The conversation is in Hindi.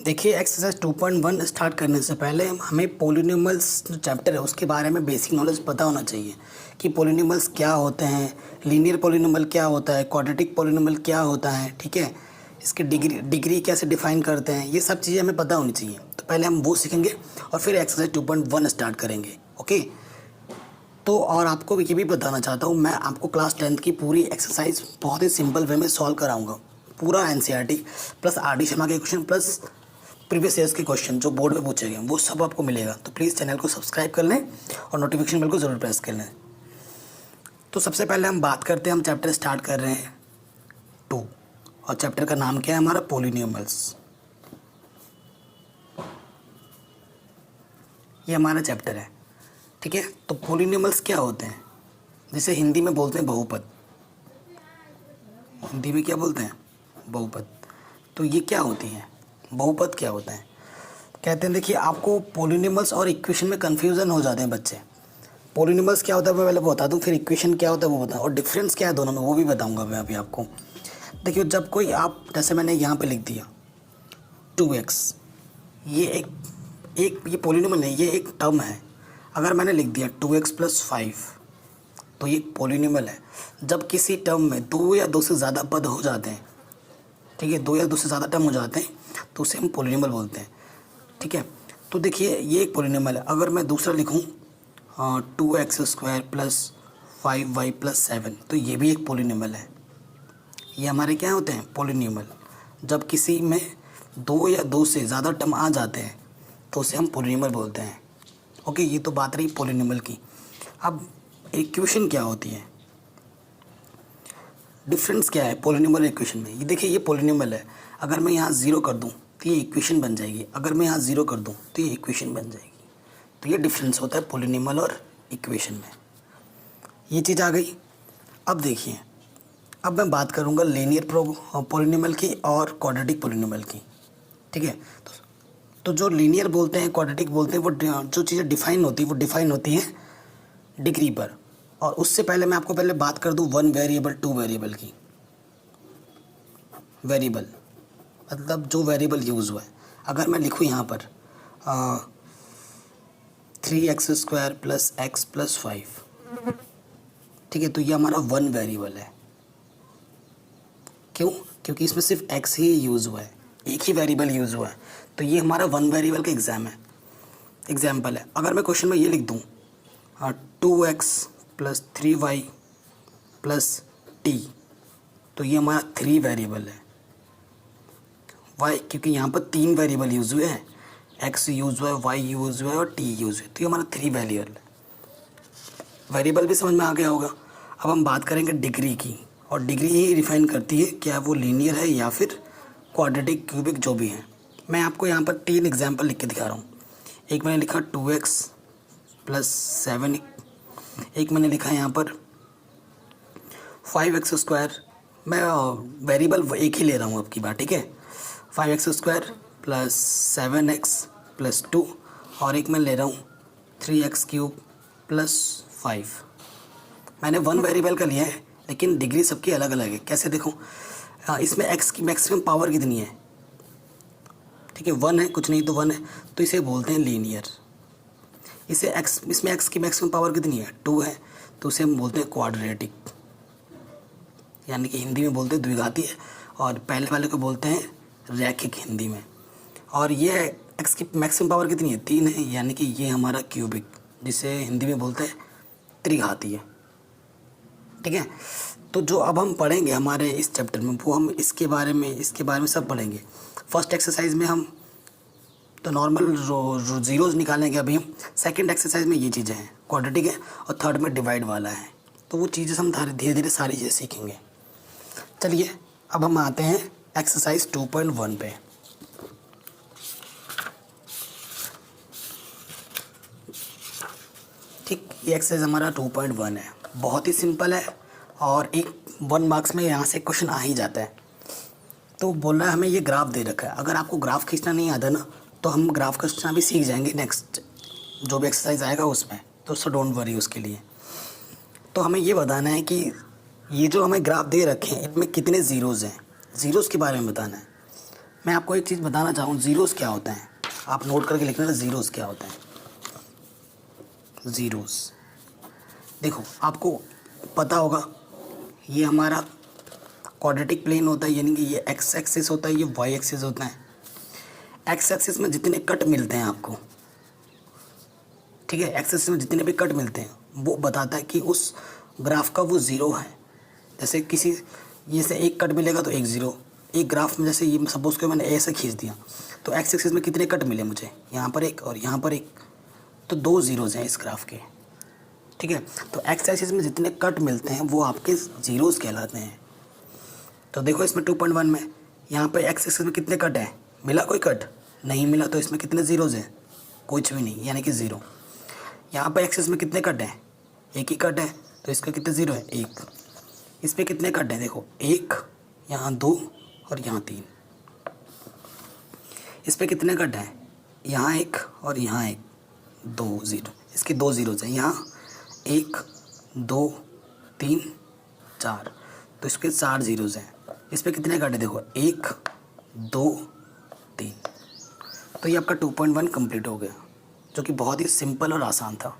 देखिए एक्सरसाइज 2.1 स्टार्ट करने से पहले हमें पोलिनोमियल्स जो चैप्टर है उसके बारे में बेसिक नॉलेज पता होना चाहिए कि पोलिनोमियल्स क्या होते हैं, लीनियर पोलिनोमियल क्या होता है, क्वाड्रेटिक पोलिनोमियल क्या होता है, ठीक है, इसके डिग्री कैसे डिफाइन करते हैं, ये सब चीज़ें हमें पता होनी चाहिए। तो पहले हम वो सीखेंगे और फिर एक्सरसाइज 2.1 स्टार्ट करेंगे। ओके, तो और आपको ये भी बताना चाहता हूँ, मैं आपको क्लास 10th की पूरी एक्सरसाइज बहुत ही सिंपल वे में सॉल्व कराऊंगा। पूरा एनसीईआरटी प्लस आर.डी. शर्मा के क्वेश्चन प्लस प्रीवियस ईयर्स के क्वेश्चन जो बोर्ड में पूछे गए वो सब आपको मिलेगा। तो प्लीज़ चैनल को सब्सक्राइब कर लें और नोटिफिकेशन बेल को ज़रूर प्रेस कर लें। तो सबसे पहले हम बात करते हैं, हम चैप्टर स्टार्ट कर रहे हैं 2 और चैप्टर का नाम क्या है हमारा, पोलिनोमियल्स। ये हमारा चैप्टर है, ठीक है। तो पोलिनोमियल्स क्या होते हैं, जिसे हिंदी में बोलते हैं बहुपद। हिंदी में क्या बोलते हैं, बहुपद। तो ये क्या होती हैं, बहुपद क्या होता है, कहते हैं। देखिए आपको पोलिनोमियल्स और इक्वेशन में कन्फ्यूज़न हो जाते हैं बच्चे। पोलिनोमियल्स क्या होता है मैं पहले बता दूं, फिर इक्वेशन क्या होता है वो बताऊँ, और डिफरेंस क्या है दोनों में वो भी बताऊंगा मैं अभी आपको। देखिए जब कोई आप, जैसे मैंने यहाँ पे लिख दिया 2x, ये एक ये पोलिनोमियल नहीं, ये एक टर्म है। अगर मैंने लिख दिया 2x + 5 तो ये पोलिनोमियल है। जब किसी टर्म में 2 या 2 से ज़्यादा पद हो जाते हैं, ठीक है, 2 या 2 से ज़्यादा टर्म हो जाते हैं तो उसे हम पोलिनोमियल बोलते हैं, ठीक है। तो देखिए ये एक पोलिनोमियल है। अगर मैं दूसरा लिखूँ 2x² + 5y + 7 तो ये भी एक पोलिनोमियल है। ये हमारे क्या होते हैं, पोलिनोमियल। जब किसी में 2 या 2 से ज़्यादा टर्म आ जाते हैं तो उसे हम पोलिनोमियल बोलते हैं। ओके, ये तो बात रही पोलिनोमियल की। अब इक्वेशन क्या होती है, डिफरेंस क्या है पोलिनोमियल इक्वेशन में। ये देखिए ये पोलिनोमियल है, अगर मैं यहाँ 0 कर दूँ तो ये इक्वेशन बन जाएगी, अगर मैं यहाँ 0 कर दूँ तो ये इक्वेशन बन जाएगी। तो ये डिफरेंस होता है पोलिनोमियल और इक्वेशन में। ये चीज़ आ गई। अब देखिए, अब मैं बात करूँगा लीनियर पोलिनोमियल की और क्वाड्रेटिक पोलिनोमियल की, ठीक है। तो जो लीनियर बोलते हैं, क्वाड्रेटिक बोलते हैं, वो जो चीज़ें डिफाइन होती है वो डिफाइन होती हैं डिग्री पर। और उससे पहले मैं आपको पहले बात कर दूं 1 वेरिएबल 2 वेरिएबल की। वेरिएबल मतलब जो वेरिएबल यूज़ हुआ है। अगर मैं लिखूं यहाँ पर 3x² + x + 5, ठीक है, तो ये हमारा 1 वेरिएबल है। क्यों, क्योंकि इसमें सिर्फ x ही यूज़ हुआ है, एक ही वेरिएबल यूज़ हुआ है। तो ये हमारा 1 वेरिएबल का एग्जाम्पल है। अगर मैं क्वेश्चन में ये लिख दूँ 2x + 3y + t तो ये हमारा 3 वेरिएबल है। y क्योंकि यहाँ पर 3 वेरिएबल यूज़ हुए हैं, x यूज़ हुआ है, y यूज़ हुआ है और t यूज़ हुआ है, तो ये हमारा 3 वेरिएबल है। वेरिएबल भी समझ में आ गया होगा। अब हम बात करेंगे डिग्री की, और डिग्री ही डिफाइन करती है क्या वो लीनियर है या फिर क्वाड्रेटिक, क्यूबिक, जो भी है। मैं आपको यहाँ पर 3 एग्जाम्पल लिख के दिखा रहा हूँ। एक मैंने लिखा 2x + 7, एक मैंने लिखा यहाँ पर 5x²। मैं वेरिएबल एक ही ले रहा हूँ अब की बार, ठीक है, 5x² + 7x + 2, और एक मैं ले रहा हूँ 3x³ + 5। मैंने 1 वेरिएबल का लिया है लेकिन डिग्री सबकी अलग अलग है। कैसे देखो, इसमें x की मैक्सिमम पावर कितनी है, ठीक है, 1 है, कुछ नहीं तो 1 है, तो इसे बोलते हैं लीनियर। इसमें x की मैक्सिमम पावर कितनी है, 2 है, तो उसे हम बोलते हैं क्वाड्रेटिक, यानी कि हिंदी में बोलते हैं द्विघाती है, और पहले वाले को बोलते हैं रैखिक हिंदी में। और ये x की मैक्सिमम पावर कितनी है, 3 है, यानी कि ये हमारा क्यूबिक, जिसे हिंदी में बोलते हैं त्रिघाती है, ठीक है। तो जो अब हम पढ़ेंगे हमारे इस चैप्टर में वो हम इसके बारे में सब पढ़ेंगे। फर्स्ट एक्सरसाइज में हम तो नॉर्मल ज़ीरोज़ निकालेंगे अभी हम। सेकंड एक्सरसाइज में ये चीज़ें हैं, क्वाड्रेटिक है, और थर्ड में डिवाइड वाला है। तो वो चीज़ें हम धीरे धीरे सारी चीज़ें सीखेंगे। चलिए अब हम आते हैं एक्सरसाइज 2.1 पे। ठीक, ये एक्सरसाइज हमारा 2.1 है, बहुत ही सिंपल है, और 1 मार्क्स में यहाँ से क्वेश्चन आ ही जाता है। तो बोल रहा है हमें ये ग्राफ दे रखा है। अगर आपको ग्राफ खींचना नहीं आता ना तो हम ग्राफ खींचना भी सीख जाएंगे नेक्स्ट जो भी एक्सरसाइज आएगा उसमें, तो उससे डोंट वरी उसके लिए। तो हमें ये बताना है कि ये जो हमें ग्राफ दे रखे हैं इनमें कितने ज़ीरोज़ हैं, ज़ीरोज़ के बारे में बताना है। मैं आपको एक चीज़ बताना चाहूँ, ज़ीरोज़ क्या होते हैं, आप नोट करके लिखना ना, ज़ीरोज़ क्या होते हैं। ज़ीरोज़ देखो, आपको पता होगा ये हमारा क्वाड्रेटिक प्लेन होता है, यानी कि ये एक्स एक्सिस होता है, ये वाई एक्सिस होता है। एक्स एक्सिस में जितने कट मिलते हैं आपको, ठीक है, एक्स एक्सिस में जितने भी कट मिलते हैं वो बताता है कि उस ग्राफ का वो ज़ीरो है। जैसे किसी ये से एक कट मिलेगा तो एक ज़ीरो, एक ग्राफ में जैसे ये सपोज़ को मैंने ऐसे खींच दिया तो एक्स एक्सिस में कितने कट मिले मुझे, यहाँ पर एक और यहाँ पर एक, तो दो ज़ीरोज़ हैं इस ग्राफ के, ठीक है। तो एक्स एक्सिस में जितने कट मिलते हैं वो आपके ज़ीरोज़ कहलाते हैं। तो देखो इसमें 2.1 में यहाँ पे एक्स एक्सिस में कितने कट हैं, मिला कोई कट नहीं मिला, तो इसमें कितने ज़ीरोज़ हैं, कुछ भी नहीं, यानी कि ज़ीरो। यहाँ पे एक्सिस में कितने कट हैं, एक ही कट है, तो इसका कितने ज़ीरो है, एक। इस पर कितने कट हैं, देखो एक, यहाँ दो और यहाँ तीन। इस पर कितने कट हैं, यहाँ एक और यहाँ एक, दो ज़ीरो, इसके दो ज़ीरोज़ हैं, यहाँ एक दो तीन चार, तो इसके चार ज़ीरोज़ हैं। इस पर कितने कट हैं, देखो एक दो तीन। तो ये आपका 2.1 कंप्लीट हो गया, जो कि बहुत ही सिंपल और आसान था।